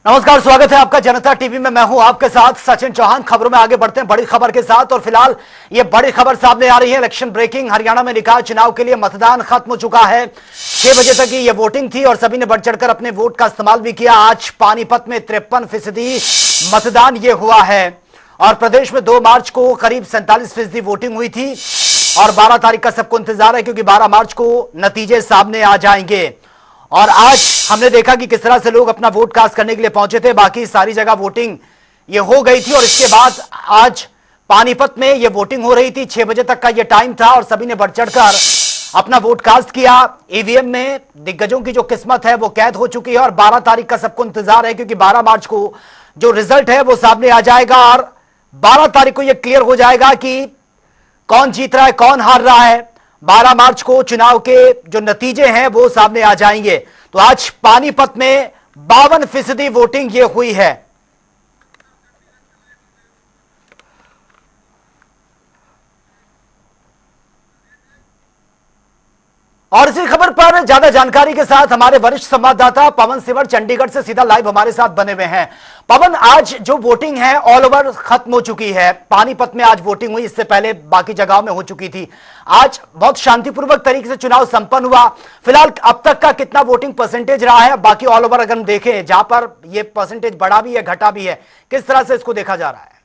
नमस्कार, स्वागत है आपका जनता टीवी में। मैं हूं आपके साथ सचिन चौहान। खबरों में आगे बढ़ते हैं बड़ी खबर के साथ, और फिलहाल ये बड़ी खबर सामने आ रही है। Election breaking. हरियाणा में निकाय चुनाव के लिए मतदान खत्म हो चुका है। 6 बजे तक ये वोटिंग थी और सभी ने बढ़ चढ़कर अपने वोट का इस्तेमाल भी किया। आज पानीपत में 53% मतदान ये हुआ है और प्रदेश में 2 मार्च को करीब 47% वोटिंग हुई थी और 12 तारीख का सबको इंतजार है, क्योंकि 12 मार्च को नतीजे सामने आ जाएंगे। और आज हमने देखा कि किस तरह से लोग अपना वोट कास्ट करने के लिए पहुंचे थे। बाकी सारी जगह वोटिंग ये हो गई थी और इसके बाद आज पानीपत में ये वोटिंग हो रही थी। 6 बजे तक का ये टाइम था और सभी ने बढ़ चढ़कर अपना वोट कास्ट किया। ईवीएम में दिग्गजों की जो किस्मत है वो कैद हो चुकी है और 12 तारीख का सबको इंतजार है, क्योंकि 12 मार्च को जो रिजल्ट है वो सामने आ जाएगा और 12 तारीख को यह क्लियर हो जाएगा कि कौन जीत रहा है, कौन हार रहा है। 12 मार्च को चुनाव के जो नतीजे हैं वो सामने आ जाएंगे। तो आज पानीपत में 52% वोटिंग ये हुई है। और इसी खबर पर ज्यादा जानकारी के साथ हमारे वरिष्ठ संवाददाता पवन सिवर चंडीगढ़ से सीधा लाइव हमारे साथ बने हुए हैं। पवन, आज जो वोटिंग है ऑल ओवर खत्म हो चुकी है। पानीपत में आज वोटिंग हुई, इससे पहले बाकी जगहों में हो चुकी थी। आज बहुत शांतिपूर्वक तरीके से चुनाव संपन्न हुआ। फिलहाल अब तक का कितना वोटिंग परसेंटेज रहा है? बाकी ऑल ओवर अगर हम देखें, जहां पर यह परसेंटेज बढ़ा भी है घटा भी है, किस तरह से इसको देखा जा रहा है?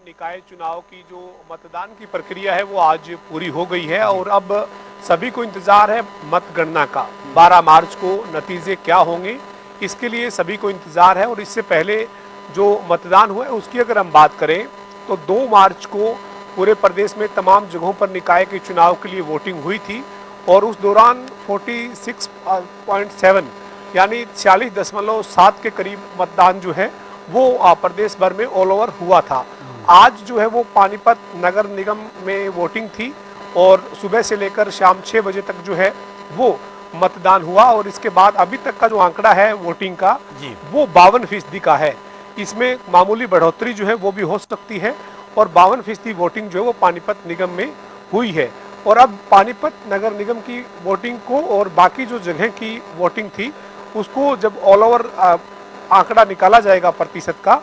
निकाय चुनाव की जो मतदान की प्रक्रिया है वो आज पूरी हो गई है और अब सभी को इंतजार है मतगणना का। 12 मार्च को नतीजे क्या होंगे इसके लिए सभी को इंतजार है। और इससे पहले जो मतदान हुआ है उसकी अगर हम बात करें तो 2 मार्च को पूरे प्रदेश में तमाम जगहों पर निकाय के चुनाव के लिए वोटिंग हुई थी और उस दौरान 46.7 यानी 46.7 के करीब मतदान जो है वो प्रदेश भर में ऑल ओवर हुआ था। आज जो है वो पानीपत नगर निगम में वोटिंग थी और सुबह से लेकर शाम 6 बजे तक जो है वो मतदान हुआ और इसके बाद अभी तक का जो आंकड़ा है वोटिंग का वो 52% का है। इसमें मामूली बढ़ोतरी जो है वो भी हो सकती है और 52% वोटिंग जो है वो पानीपत निगम में हुई है। और अब पानीपत नगर निगम की वोटिंग को और बाकी जो जगह की वोटिंग थी उसको जब ऑल ओवर आंकड़ा निकाला जाएगा प्रतिशत का,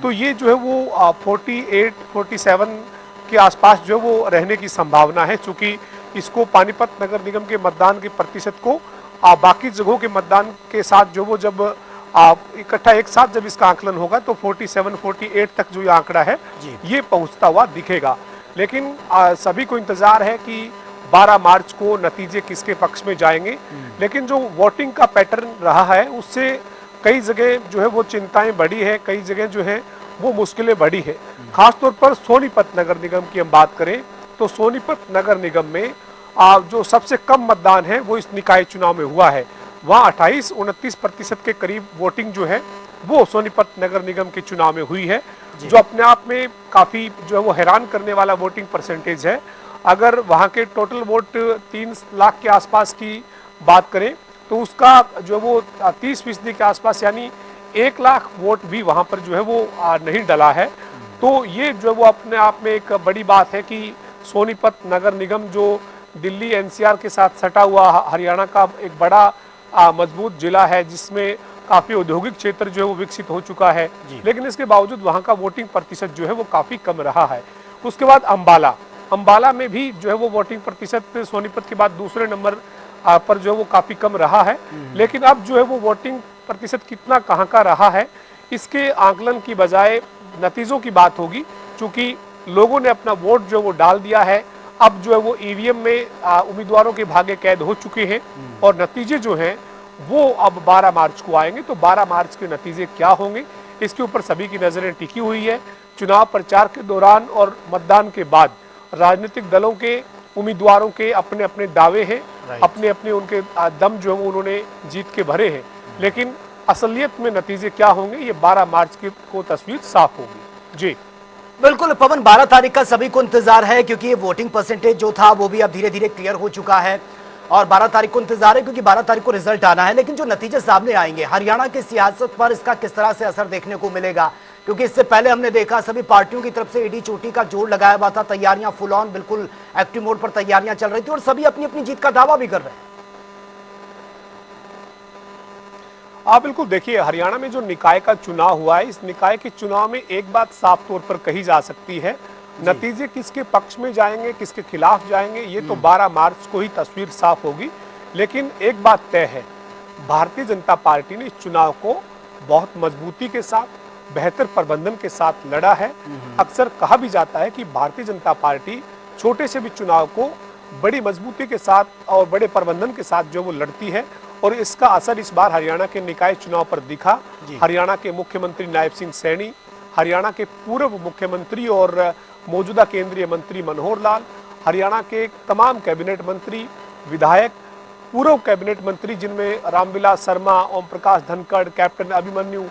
तो ये जो है वो 48-47 के आसपास जो है वो रहने की संभावना है। चूंकि इसको पानीपत नगर निगम के मतदान के प्रतिशत को बाकी जगहों के मतदान के साथ जो वो जब इकट्ठा एक साथ जब इसका आंकलन होगा तो 47-48 तक जो ये आंकड़ा है ये पहुंचता हुआ दिखेगा। लेकिन सभी को इंतजार है कि 12 मार्च को नतीजे किसके पक्ष में जाएंगे। लेकिन जो वोटिंग का पैटर्न रहा है उससे कई जगह जो है वो चिंताएं बढ़ी है, कई जगह जो है वो मुश्किलें बढ़ी है। खासतौर पर सोनीपत नगर निगम की हम बात करें तो सोनीपत नगर निगम में जो सबसे कम मतदान है वो इस निकाय चुनाव में हुआ है। वहाँ 28-29% के करीब वोटिंग जो है वो सोनीपत नगर निगम के चुनाव में हुई है, जो अपने आप में काफ़ी जो है वो हैरान करने वाला वोटिंग परसेंटेज है। अगर वहाँ के टोटल वोट 3 लाख के आसपास की बात करें तो उसका जो वो 30% के आसपास यानी 1 लाख वोट भी वहाँ पर जो है वो नहीं डला है। तो ये जो वो अपने आप में एक बड़ी बात है कि सोनीपत नगर निगम जो दिल्ली एनसीआर के साथ सटा हुआ हरियाणा का एक बड़ा मजबूत जिला है जिसमें काफ़ी औद्योगिक क्षेत्र जो है वो विकसित हो चुका है, लेकिन इसके बावजूद वहाँ का वोटिंग प्रतिशत जो है वो काफ़ी कम रहा है। उसके बाद अम्बाला में भी जो है वो वोटिंग प्रतिशत सोनीपत के बाद दूसरे नंबर पर जो है वो काफ़ी कम रहा है। लेकिन अब जो है वो वोटिंग प्रतिशत कितना कहाँ का रहा है इसके आंकलन की बजाय नतीजों की बात होगी, क्योंकि लोगों ने अपना वोट जो वो डाल दिया है। अब जो है वो ईवीएम में उम्मीदवारों के भाग्य कैद हो चुके हैं और नतीजे जो हैं वो अब 12 मार्च को आएंगे। तो 12 मार्च के नतीजे क्या होंगे इसके ऊपर सभी की नज़रें टिकी हुई है। चुनाव प्रचार के दौरान और मतदान के बाद राजनीतिक दलों के उम्मीदवारों के अपने अपने दावे हैं, अपने अपने उनके दम जो है उन्होंने जीत के भरे हैं। लेकिन असलियत में नतीजे क्या होंगे ये 12 मार्च को तस्वीर साफ होगी। जी बिल्कुल पवन, 12 तारीख का सभी को इंतजार है, क्योंकि ये वोटिंग परसेंटेज जो था वो भी अब धीरे धीरे क्लियर हो चुका है और 12 तारीख को इंतजार है, क्योंकि 12 तारीख को रिजल्ट आना है। लेकिन जो नतीजे सामने आएंगे हरियाणा की सियासत पर इसका किस तरह से असर देखने को मिलेगा, क्योंकि इससे पहले हमने देखा सभी पार्टियों की तरफ से ईडी चोटी का जोर लगाया हुआ था। तैयारियां फुल ऑन, बिल्कुल एक्टिव मोड पर तैयारियां चल रही थी और सभी अपनी अपनी जीत का दावा भी कर रहे हैं। बिल्कुल, देखिए हरियाणा में जो निकाय का चुनाव हुआ है, इस निकाय के चुनाव में एक बात साफ तौर पर कही जा सकती है, नतीजे किसके पक्ष में जाएंगे, किसके खिलाफ जाएंगे, ये तो 12 मार्च को ही तस्वीर साफ होगी। लेकिन एक बात तय है, भारतीय जनता पार्टी ने इस चुनाव को बहुत मजबूती के साथ, बेहतर प्रबंधन के साथ लड़ा है। अक्सर कहा भी जाता है कि भारतीय जनता पार्टी छोटे से भी चुनाव को बड़ी मजबूती के साथ और बड़े प्रबंधन के साथ जो वो लड़ती है, और इसका असर इस बार हरियाणा के निकाय चुनाव पर दिखा। हरियाणा के मुख्यमंत्री नायब सिंह सैनी, हरियाणा के पूर्व मुख्यमंत्री और मौजूदा केंद्रीय मंत्री मनोहर लाल, हरियाणा के तमाम कैबिनेट मंत्री, विधायक, पूर्व कैबिनेट मंत्री जिनमें रामविलास शर्मा, ओम प्रकाश धनखड़, कैप्टन अभिमन्यु,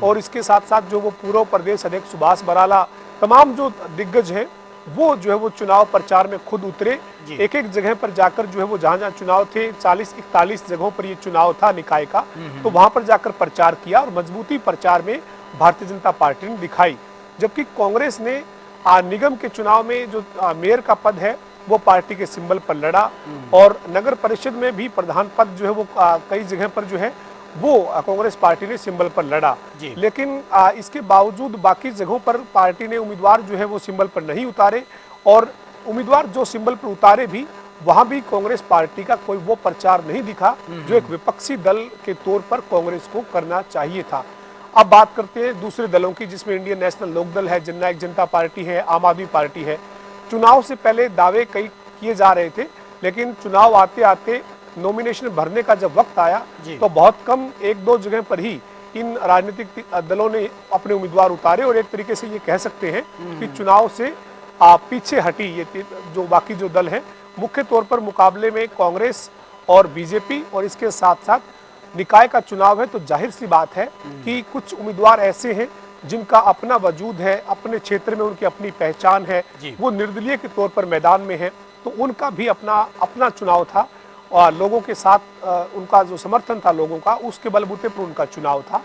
और इसके साथ साथ जो वो पूर्व प्रदेश अध्यक्ष सुभाष बराला, तमाम जो दिग्गज हैं वो जो है वो चुनाव प्रचार में खुद उतरे। एक एक जगह पर जाकर जो है वो जहां जहां चुनाव थे, 40-41 जगहों पर ये चुनाव था निकाय का, तो वहां पर जाकर प्रचार किया और मजबूती प्रचार में भारतीय जनता पार्टी ने दिखाई। जबकि कांग्रेस ने निगम के चुनाव में जो मेयर का पद है वो पार्टी के सिंबल पर लड़ा, और नगर परिषद में भी प्रधान पद जो है वो कई जगह पर जो है वो कांग्रेस पार्टी ने सिंबल पर लड़ा। लेकिन इसके बावजूद बाकी जगहों पर पार्टी ने उम्मीदवार जो है वो सिंबल पर नहीं उतारे, और उम्मीदवार जो सिंबल पर उतारे भी वहां भी कांग्रेस पार्टी का कोई वो प्रचार नहीं दिखा जो एक विपक्षी दल के तौर पर कांग्रेस को करना चाहिए था। अब बात करते हैं दूसरे दलों की, जिसमें इंडियन नेशनल लोकदल है, जननायक जनता पार्टी है, आम आदमी पार्टी है। चुनाव से पहले दावे कई किए जा रहे थे, लेकिन चुनाव आते आते नॉमिनेशन भरने का जब वक्त आया तो बहुत कम 1-2 जगह पर ही इन राजनीतिक दलों ने अपने उम्मीदवार उतारे, और एक तरीके से ये कह सकते हैं कि चुनाव से पीछे हटी ये जो बाकी जो दल हैं। मुख्य तौर पर मुकाबले में कांग्रेस और बीजेपी, और इसके साथ साथ निकाय का चुनाव है, तो जाहिर सी बात है कि कुछ उम्मीदवार ऐसे हैं जिनका अपना वजूद है, अपने क्षेत्र में उनकी अपनी पहचान है, वो निर्दलीय के तौर पर मैदान में है, तो उनका भी अपना चुनाव था, और लोगों के साथ उनका जो समर्थन था लोगों का, उसके बलबूते पर उनका चुनाव था,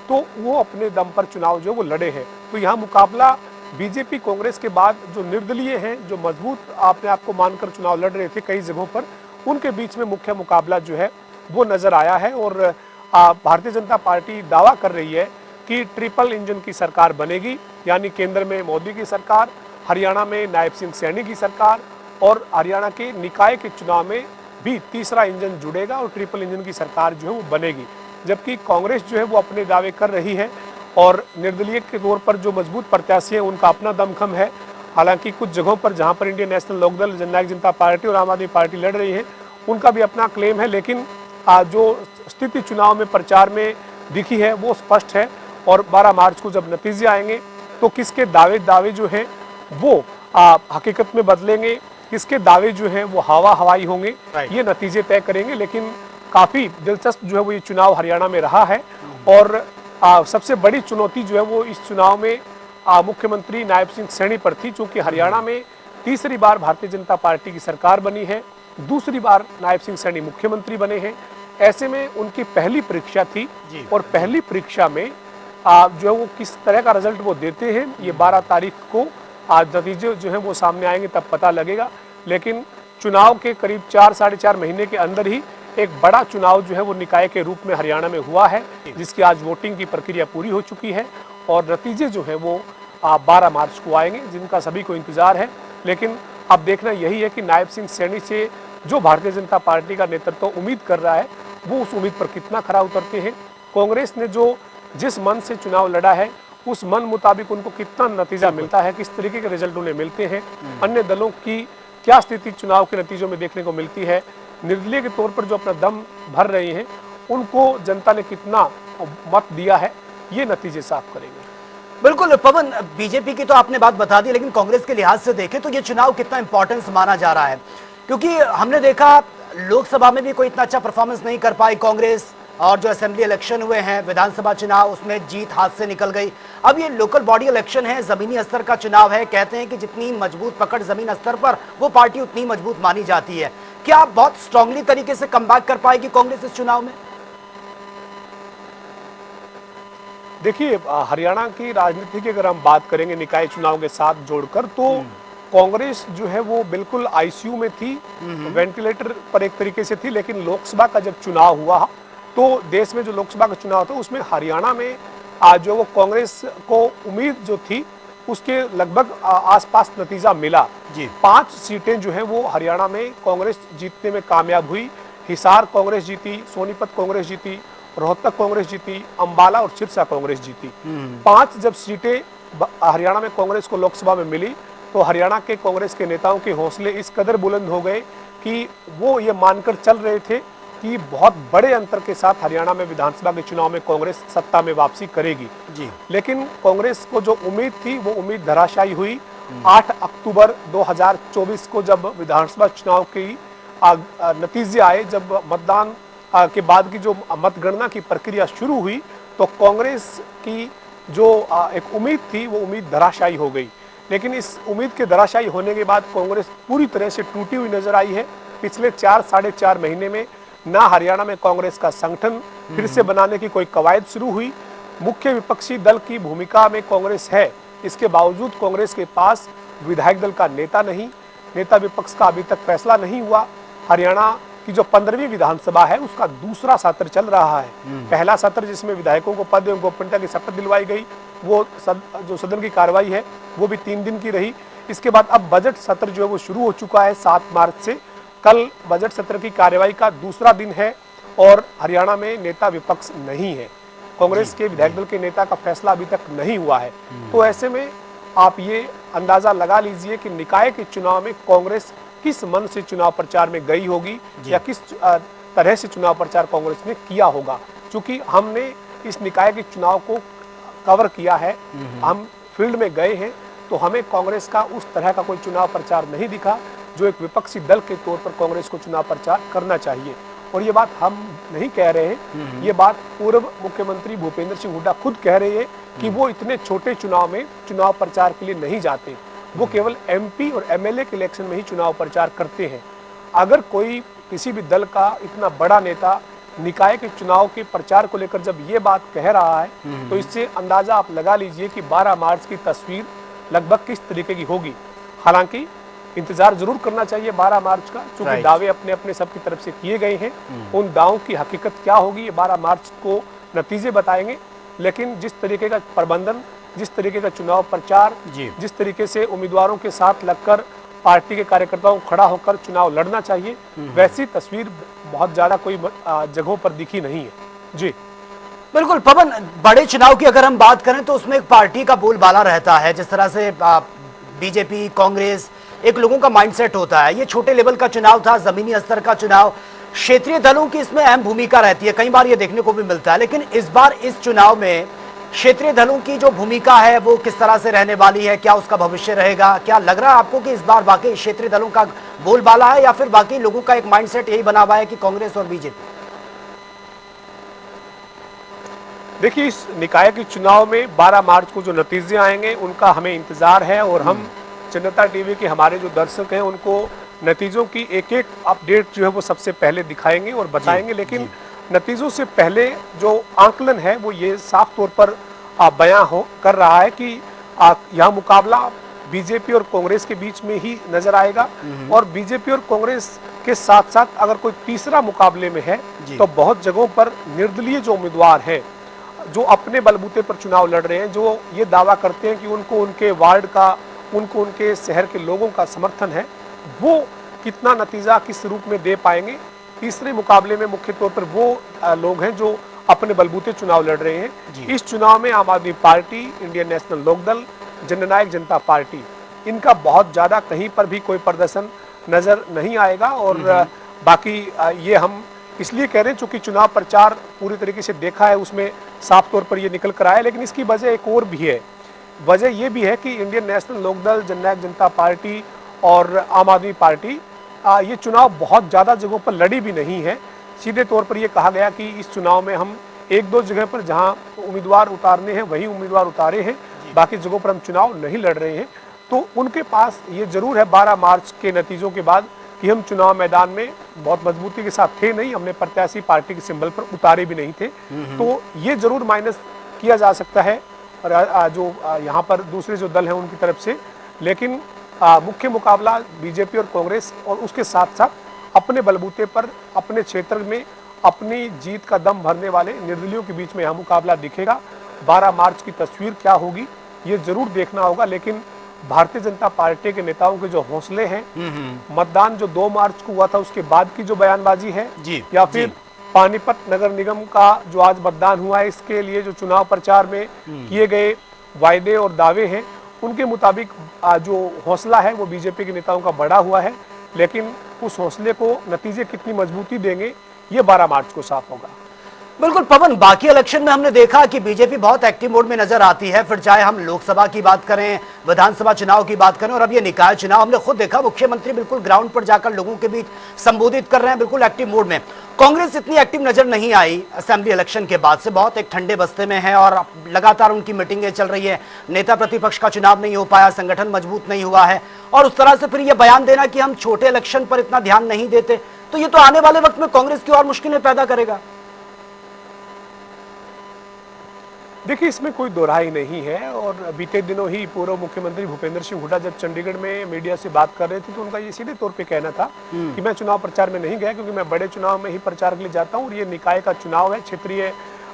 तो वो अपने दम पर चुनाव जो वो लड़े हैं। तो यहाँ मुकाबला बीजेपी कांग्रेस के बाद जो निर्दलीय हैं, जो मजबूत अपने आप को मानकर चुनाव लड़ रहे थे कई जगहों पर, उनके बीच में मुख्य मुकाबला जो है वो नजर आया है। और भारतीय जनता पार्टी दावा कर रही है कि ट्रिपल इंजन की सरकार बनेगी, यानी केंद्र में मोदी की सरकार, हरियाणा में नायब सिंह सैनी की सरकार, और हरियाणा के निकाय के चुनाव में भी तीसरा इंजन जुड़ेगा और ट्रिपल इंजन की सरकार जो है वो बनेगी। जबकि कांग्रेस जो है वो अपने दावे कर रही है, और निर्दलीय के तौर पर जो मजबूत प्रत्याशी है उनका अपना दमखम है। हालांकि कुछ जगहों पर जहां पर इंडियन नेशनल लोकदल, जननायक जनता पार्टी और आम आदमी पार्टी लड़ रही है, उनका भी अपना क्लेम है, लेकिन जो स्थिति चुनाव में प्रचार में दिखी है वो स्पष्ट है। और 12 मार्च को जब नतीजे आएंगे तो किसके दावे जो हैं वो हकीकत में बदलेंगे, किसके दावे जो हैं वो हवाई होंगे, ये नतीजे तय करेंगे। लेकिन काफी दिलचस्प जो है वो ये चुनाव हरियाणा में रहा है, और सबसे बड़ी चुनौती जो है वो इस चुनाव में मुख्यमंत्री नायब सिंह सैनी पर थी, क्योंकि हरियाणा में तीसरी बार भारतीय जनता पार्टी की सरकार बनी है, दूसरी बार नायब सिंह सैनी मुख्यमंत्री बने हैं। ऐसे में उनकी पहली परीक्षा थी, और पहली परीक्षा में जो है वो किस तरह का रिजल्ट वो देते हैं, ये 12 तारीख को आज नतीजे जो है वो सामने आएंगे, तब पता लगेगा। लेकिन चुनाव के करीब 4-4.5 महीने के अंदर ही एक बड़ा चुनाव जो है वो निकाय के रूप में हरियाणा में हुआ है, जिसकी आज वोटिंग की प्रक्रिया पूरी हो चुकी है, और नतीजे जो है वो 12 मार्च को आएंगे, जिनका सभी को इंतजार है। लेकिन अब देखना यही है कि नायब सिंह सैनी से जो भारतीय जनता पार्टी का नेतृत्व उम्मीद कर रहा है वो उस उम्मीद पर कितना खरा उतरते हैं। कांग्रेस ने जो जिस मन से चुनाव लड़ा है उस मन मुताबिक उनको कितना नतीजा मिलता है, किस तरीके के रिजल्ट उन्हें मिलते हैं, अन्य दलों की क्या स्थिति चुनाव के नतीजों में देखने को मिलती है, निर्दलीय के तौर पर जो अपना दम भर रही हैं उनको जनता ने कितना मत दिया है, ये नतीजे साफ करेंगे। बिल्कुल पवन, बीजेपी की तो आपने बात बता दी, लेकिन कांग्रेस के लिहाज से देखें तो ये चुनाव कितना इंपॉर्टेंस माना जा रहा है, क्योंकि हमने देखा लोकसभा में भी कोई इतना अच्छा परफॉर्मेंस नहीं कर पाई कांग्रेस, और जो असेंबली इलेक्शन हुए हैं, विधानसभा चुनाव, उसमें जीत हाथ से निकल गई। अब ये लोकल बॉडी इलेक्शन है, जमीनी स्तर का चुनाव है, कहते हैं कि जितनी मजबूत पकड़ जमीन स्तर पर वो पार्टी उतनी मजबूत मानी जाती है। क्या बहुत स्ट्रांगली तरीके से कमबैक कर पाएगी कांग्रेस इस चुनाव में? देखिए, हरियाणा की राजनीति की अगर हम बात करेंगे निकाय चुनाव के साथ जोड़कर, तो कांग्रेस जो है वो बिल्कुल आईसीयू में थी, वेंटिलेटर पर एक तरीके से थी। लेकिन लोकसभा का जब चुनाव हुआ तो देश में जो लोकसभा का चुनाव था उसमें हरियाणा में जो वो कांग्रेस को उम्मीद जो थी उसके लगभग आसपास नतीजा मिला। जी। 5 सीटें जो है वो हरियाणा में कांग्रेस जीतने में कामयाब हुई। हिसार कांग्रेस जीती, सोनीपत कांग्रेस जीती, रोहतक कांग्रेस जीती, अंबाला और सिरसा कांग्रेस जीती। 5 जब सीटें हरियाणा में कांग्रेस को लोकसभा में मिली तो हरियाणा के कांग्रेस के नेताओं के हौसले इस कदर बुलंद हो गए कि वो ये मानकर चल रहे थे कि बहुत बड़े अंतर के साथ हरियाणा में विधानसभा के चुनाव में कांग्रेस सत्ता में वापसी करेगी। जी। लेकिन कांग्रेस को जो उम्मीद थी वो उम्मीद धराशायी हुई। 8 अक्टूबर 2024 को जब विधानसभा चुनाव की नतीजे आए, जब मतदान के बाद की जो मतगणना की प्रक्रिया शुरू हुई तो कांग्रेस की जो एक उम्मीद थी वो उम्मीद धराशायी हो गई। लेकिन इस उम्मीद के धराशायी होने के बाद कांग्रेस पूरी तरह से टूटी हुई नजर आई है। पिछले 4-4.5 महीने में ना हरियाणा में कांग्रेस का संगठन फिर से बनाने की कोई कवायद शुरू हुई। मुख्य विपक्षी दल की भूमिका में कांग्रेस है, इसके बावजूद कांग्रेस के पास विधायक दल का नेता नहीं, नेता विपक्ष का अभी तक फैसला नहीं हुआ। हरियाणा की जो 15वीं विधानसभा है उसका दूसरा सत्र चल रहा है। पहला सत्र जिसमें विधायकों को पद एवं गोपनीयता की शपथ दिलवाई गई, वो जो सदन की कार्रवाई है वो भी 3 दिन की रही। इसके बाद अब बजट सत्र जो है वो शुरू हो चुका है 7 मार्च से। कल बजट सत्र की कार्यवाही का दूसरा दिन है और हरियाणा में नेता विपक्ष नहीं है, कांग्रेस के विधायक दल के नेता का फैसला अभी तक नहीं हुआ है। तो ऐसे में आप ये अंदाजा लगा लीजिए कि निकाय के चुनाव में कांग्रेस किस मन से चुनाव प्रचार में गई होगी या किस तरह से चुनाव प्रचार कांग्रेस ने किया होगा। क्योंकि हमने इस निकाय के चुनाव को कवर किया है, हम फील्ड में गए हैं, तो हमें कांग्रेस का उस तरह का कोई चुनाव प्रचार नहीं दिखा जो एक विपक्षी दल के तौर पर कांग्रेस को चुनाव प्रचार करना चाहिए। और ये बात हम नहीं कह रहे हैं, ये बात पूर्व मुख्यमंत्री भूपेंद्र सिंह हुड्डा खुद कह रहे हैं कि वो इतने छोटे चुनाव में चुनाव प्रचार के लिए नहीं जाते, वो केवल एमपी और एमएलए के इलेक्शन में ही चुनाव प्रचार करते हैं। अगर कोई किसी भी दल का इतना बड़ा नेता निकाय के चुनाव के प्रचार को लेकर जब ये बात कह रहा है तो इससे अंदाजा आप लगा लीजिए कि 12 मार्च की तस्वीर लगभग किस तरीके की होगी। हालांकि इंतजार जरूर करना चाहिए 12 मार्च का, क्योंकि दावे अपने अपने सबकी तरफ से किए गए हैं। उन दावों की हकीकत क्या होगी ये 12 मार्च को नतीजे बताएंगे। लेकिन जिस तरीके का प्रबंधन, जिस तरीके का चुनाव प्रचार, जिस तरीके से उम्मीदवारों के साथ लगकर पार्टी के कार्यकर्ताओं को खड़ा होकर चुनाव लड़ना चाहिए, वैसी तस्वीर बहुत ज्यादा कोई जगहों पर दिखी नहीं है। जी बिल्कुल पवन, बड़े चुनाव की अगर हम बात करें तो उसमें एक पार्टी का बोलबाला रहता है। जिस तरह से बीजेपी, कांग्रेस, एक लोगों का माइंडसेट होता है। ये छोटे लेवल का चुनाव था, जमीनी स्तर का चुनाव, क्षेत्रीय दलों की इसमें अहम भूमिका रहती है, कई बार ये देखने को भी मिलता है। लेकिन इस बार इस चुनाव में क्षेत्रीय दलों की जो भूमिका है वो किस तरह से रहने वाली है, क्या उसका भविष्य रहेगा? क्या लग रहा है आपको कि इस बार वाकई क्षेत्रीय दलों का बोलबाला है या फिर बाकी लोगों का एक माइंडसेट यही बना हुआ है कि कांग्रेस और बीजेपी? देखिए, इस निकाय के चुनाव में 12 मार्च को जो नतीजे आएंगे उनका हमें इंतजार है और हम जनता टीवी के हमारे जो दर्शक हैं उनको नतीजों की एक एक अपडेट जो है वो सबसे पहले दिखाएंगे और बताएंगे। लेकिन नतीजों से पहले जो आंकलन है वो ये साफ तौर पर बयां कर रहा है कि यह मुकाबला बीजेपी और कांग्रेस के बीच में ही नजर आएगा। और बीजेपी और कांग्रेस के साथ साथ अगर कोई तीसरा मुकाबले में है तो बहुत जगहों पर निर्दलीय जो उम्मीदवार हैं, जो अपने बलबूते पर चुनाव लड़ रहे हैं, जो ये दावा करते हैं कि उनको उनके वार्ड का, उनको उनके शहर के लोगों का समर्थन है, वो कितना नतीजा किस रूप में दे पाएंगे। तीसरे मुकाबले में मुख्य तौर पर वो लोग हैं जो अपने बलबूते चुनाव लड़ रहे हैं। इस चुनाव में आम आदमी पार्टी, इंडियन नेशनल लोकदल, जननायक जनता पार्टी, इनका बहुत ज्यादा कहीं पर भी कोई प्रदर्शन नजर नहीं आएगा। और बाकी ये हम इसलिए कह रहे हैं चूंकि चुनाव प्रचार पूरी तरीके से देखा है, उसमें साफ तौर पर ये निकल कर आया। लेकिन इसकी वजह एक और भी है, वजह ये भी है कि इंडियन नेशनल लोकदल, जननायक जनता पार्टी और आम आदमी पार्टी ये चुनाव बहुत ज़्यादा जगहों पर लड़ी भी नहीं है। सीधे तौर पर ये कहा गया कि इस चुनाव में हम 1-2 जगह पर जहां उम्मीदवार उतारने हैं वही उम्मीदवार उतारे हैं, बाकी जगहों पर हम चुनाव नहीं लड़ रहे हैं। तो उनके पास ये जरूर है 12 मार्च के नतीजों के बाद कि हम चुनाव मैदान में बहुत मजबूती के साथ थे नहीं, हमने प्रत्याशी पार्टी के सिंबल पर उतारे भी नहीं थे। तो ये जरूर माइनस किया जा सकता है जो यहाँ पर दूसरे जो दल हैं उनकी तरफ से। लेकिन मुख्य मुकाबला बीजेपी और कांग्रेस और उसके साथ साथ अपने बलबूते पर अपने क्षेत्र में अपनी जीत का दम भरने वाले निर्दलीयों के बीच में यह मुकाबला दिखेगा। 12 मार्च की तस्वीर क्या होगी ये जरूर देखना होगा, लेकिन भारतीय जनता पार्टी के नेताओं के जो हौसले हैं, मतदान जो 2 मार्च को हुआ था उसके बाद की जो बयानबाजी है या फिर पानीपत नगर निगम का जो आज मतदान हुआ है, इसके लिए जो चुनाव प्रचार में किए गए वायदे और दावे हैं, उनके मुताबिक जो हौसला है वो बीजेपी के नेताओं का बढ़ा हुआ है। लेकिन उस हौसले को नतीजे कितनी मजबूती देंगे ये 12 मार्च को साफ होगा। बिल्कुल पवन, बाकी इलेक्शन में हमने देखा कि बीजेपी बहुत एक्टिव मोड में नजर आती है, फिर चाहे हम लोकसभा की बात करें, विधानसभा चुनाव की बात करें और अब ये निकाय चुनाव, हमने खुद देखा मुख्यमंत्री बिल्कुल ग्राउंड पर जाकर लोगों के बीच संबोधित कर रहे हैं, बिल्कुल एक्टिव मोड में। कांग्रेस इतनी एक्टिव नजर नहीं आई असेंबली इलेक्शन के बाद से, बहुत एक ठंडे बस्ते में है और लगातार उनकी मीटिंगें चल रही है, नेता प्रतिपक्ष का चुनाव नहीं हो पाया, संगठन मजबूत नहीं हुआ है, और उस तरह से फिर यह बयान देना कि हम छोटे इलेक्शन पर इतना ध्यान नहीं देते, तो ये तो आने वाले वक्त में कांग्रेस की और मुश्किलें पैदा करेगा। देखिए, इसमें कोई दोहराई नहीं है। और बीते दिनों ही पूर्व मुख्यमंत्री भूपेंद्र सिंह हुड्डा जब चंडीगढ़ में मीडिया से बात कर रहे थे तो उनका ये सीधे तौर पे कहना था कि मैं चुनाव प्रचार में नहीं गया, क्योंकि मैं बड़े चुनाव में ही प्रचार के लिए जाता हूँ और ये निकाय का चुनाव है, क्षेत्रीय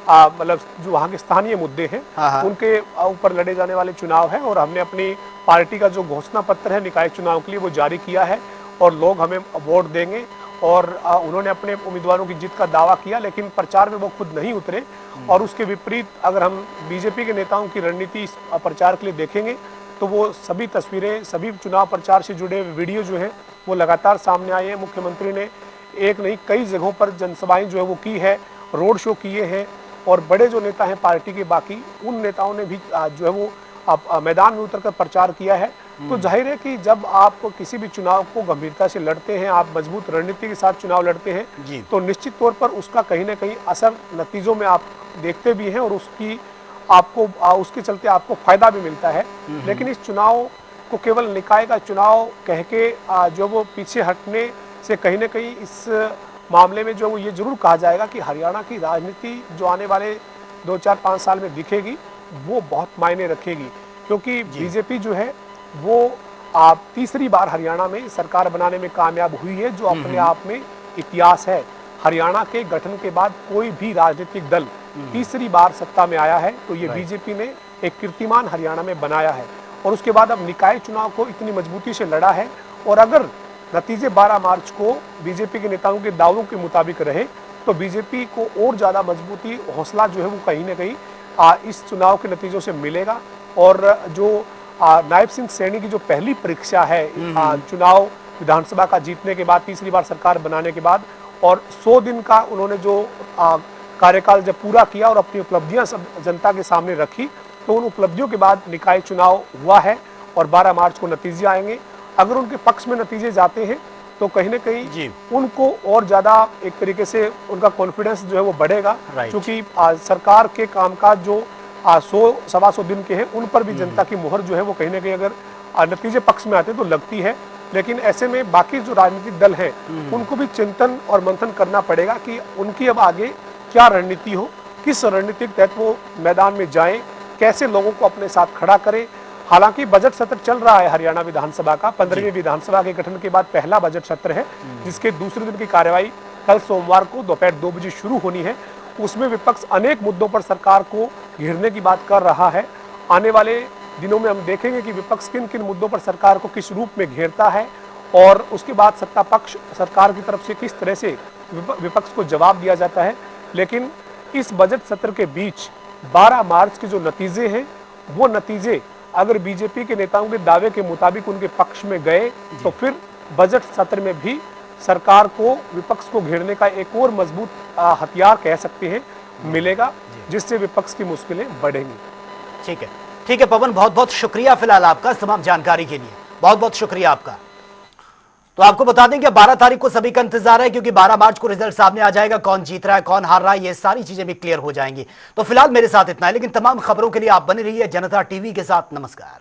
मतलब जो वहाँ के स्थानीय मुद्दे हैं उनके ऊपर लड़े जाने वाले चुनाव है। और हमने अपनी पार्टी का जो घोषणा पत्र है निकाय चुनाव के लिए वो जारी किया है और लोग हमें वोट देंगे। और उन्होंने अपने उम्मीदवारों की जीत का दावा किया, लेकिन प्रचार में वो खुद नहीं उतरे। और उसके विपरीत अगर हम बीजेपी के नेताओं की रणनीति प्रचार के लिए देखेंगे तो वो सभी तस्वीरें, सभी चुनाव प्रचार से जुड़े वीडियो जो हैं वो लगातार सामने आए हैं। मुख्यमंत्री ने एक नहीं कई जगहों पर जनसभाएं जो है वो की है, रोड शो किए हैं, और बड़े जो नेता हैं पार्टी के बाकी उन नेताओं ने भी जो है वो मैदान में उतरकर प्रचार किया है। तो जाहिर है कि जब आप किसी भी चुनाव को गंभीरता से लड़ते हैं, आप मजबूत रणनीति के साथ चुनाव लड़ते हैं, तो निश्चित तौर पर उसका कहीं ना कहीं असर नतीजों में आप देखते भी हैं और उसकी आपको उसके चलते आपको फायदा भी मिलता है। लेकिन इस चुनाव को केवल निकाय का चुनाव कह के जो वो पीछे हटने से कहीं ना कहीं इस मामले में जो वो ये जरूर कहा जाएगा कि हरियाणा की राजनीति जो आने वाले 2-4-5 साल में दिखेगी वो बहुत मायने रखेगी, क्योंकि बीजेपी जो है वो तीसरी बार हरियाणा में सरकार बनाने में कामयाब हुई है, जो अपने आप में इतिहास है। हरियाणा के गठन के बाद कोई भी राजनीतिक दल तीसरी बार सत्ता में आया है, तो ये बीजेपी ने एक कीर्तिमान हरियाणा में बनाया है। और उसके बाद अब निकाय चुनाव को इतनी मजबूती से लड़ा है, और अगर नतीजे 12 मार्च को बीजेपी के नेताओं के दावों के मुताबिक रहे तो बीजेपी को और ज्यादा मजबूती, हौसला जो है वो कहीं ना कहीं इस चुनाव के नतीजों से मिलेगा। और जो नायब सिंह सैनी की जो पहली परीक्षा है चुनाव विधानसभा का जीतने के बाद, तीसरी बार सरकार बनाने के बाद, और 100 दिन का उन्होंने जो कार्यकाल जब पूरा किया और अपनी उपलब्धियां सब जनता के सामने रखी, तो उन उपलब्धियों के बाद निकाय चुनाव हुआ है और 12 मार्च को नतीजे आएंगे। अगर उनके पक्ष में नतीजे जाते हैं तो कहीं ना कहीं उनको और ज्यादा एक तरीके से उनका कॉन्फिडेंस जो है वो बढ़ेगा, क्योंकि सरकार के कामकाज जो 100-125 दिन के हैं उन पर भी जनता की मुहर जो है वो कहीं ना कहीं अगर नतीजे पक्ष में आते हैं तो लगती है। लेकिन ऐसे में बाकी जो राजनीतिक दल हैं उनको भी चिंतन और मंथन करना पड़ेगा कि उनकी अब आगे क्या रणनीति हो, किस रणनीतिक तहत वो मैदान में जाएं, कैसे लोगों को अपने साथ खड़ा करें। हालांकि बजट सत्र चल रहा है हरियाणा विधानसभा का, 15वीं विधानसभा के गठन के बाद पहला बजट सत्र है, जिसके दूसरे दिन की कार्यवाही कल सोमवार को दोपहर 2 बजे शुरू होनी है। उसमें विपक्ष अनेक मुद्दों पर सरकार को घेरने की बात कर रहा है। आने वाले दिनों में हम देखेंगे कि विपक्ष किन किन मुद्दों पर सरकार को किस रूप में घेरता है, और उसके बाद सत्ता पक्ष सरकार की तरफ से किस तरह से विपक्ष को जवाब दिया जाता है। लेकिन इस बजट सत्र के बीच 12 मार्च के जो नतीजे हैं वो नतीजे अगर बीजेपी के नेताओं के दावे के मुताबिक उनके पक्ष में गए तो फिर बजट सत्र में भी सरकार को विपक्ष को घेरने का एक और मजबूत हथियार कह सकते हैं मिलेगा, जिससे विपक्ष की मुश्किलें बढ़ेंगी। ठीक है पवन, बहुत बहुत शुक्रिया फिलहाल आपका तमाम जानकारी के लिए, बहुत बहुत शुक्रिया आपका। तो आपको बता दें कि 12 तारीख को सभी का इंतजार है, क्योंकि 12 मार्च को रिजल्ट सामने आ जाएगा, कौन जीत रहा है कौन हार रहा है ये सारी चीजें भी क्लियर हो जाएंगी। तो फिलहाल मेरे साथ इतना है, लेकिन तमाम खबरों के लिए आप बने रहिए जनता टीवी के साथ। नमस्कार।